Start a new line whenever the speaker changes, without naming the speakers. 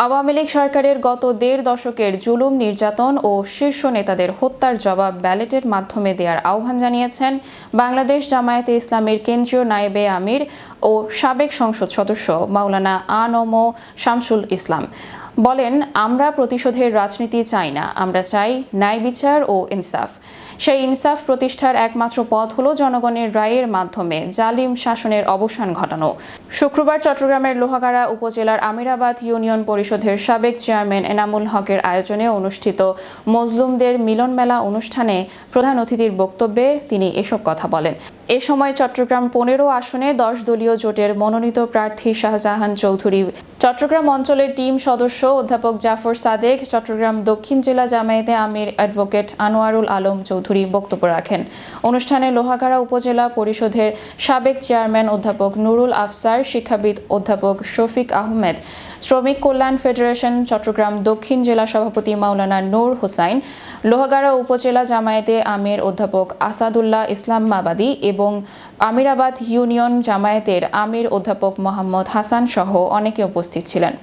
আওয়ামী লীগ সরকারের গত ১.৫ দশকের জুলুম নির্যাতন ও শীর্ষ নেতাদের হত্যার জবাব ব্যালটের মাধ্যমে দেওয়ার আহ্বান জানিয়েছেন বাংলাদেশ জামায়াতে ইসলামীর কেন্দ্রীয় নায়েবে আমির ও সাবেক সংসদ সদস্য মাওলানা আ.ন.ম শামসুল ইসলাম। বলেন, আমরা প্রতিশোধের রাজনীতি চাই না, আমরা চাই ন্যায় বিচার ও ইনসাফ। সেই ইনসাফ প্রতিষ্ঠার একমাত্র পথ হলো জনগণের রায়ের মাধ্যমে জালিম শাসনের অবসান ঘটানো। শুক্রবার চট্টগ্রামের লোহাগাড়া উপজেলার আমিরাবাদ ইউনিয়ন পরিষদের সাবেক চেয়ারম্যান এনামুল হকের আয়োজনে অনুষ্ঠিত মজলুমদের মিলন মেলা অনুষ্ঠানে প্রধান অতিথির বক্তব্যে তিনি এসব কথা বলেন। এ সময় চট্টগ্রাম ১৫ আসনে ১০ দলীয় জোটের মনোনীত প্রার্থী শাহজাহান চৌধুরী, চট্টগ্রাম অঞ্চলের টিম সদস্য অধ্যাপক জাফর সাদেক, চট্টগ্রাম দক্ষিণ জেলা জামায়াতে আমির অ্যাডভোকেট আনোয়ারুল আলম চৌধুরী বক্তব্য রাখেন। অনুষ্ঠানে লোহাগাড়া উপজেলা পরিষদের সাবেক চেয়ারম্যান অধ্যাপক নুরুল আফসার, শিক্ষাবিদ অধ্যাপক শফিক আহমেদ, শ্রমিক কল্যাণ ফেডারেশন চট্টগ্রাম দক্ষিণ জেলা সভাপতি মাওলানা নূর হোসাইন, লোহাগাড়া উপজেলা জামায়াতে আমির অধ্যাপক আসাদুল্লাহ ইসলাম মাবাদি এবং আমিরাবাদ ইউনিয়ন জামায়াতের আমির অধ্যাপক মোহাম্মদ হাসান সহ অনেকে উপস্থিত ছিলেন।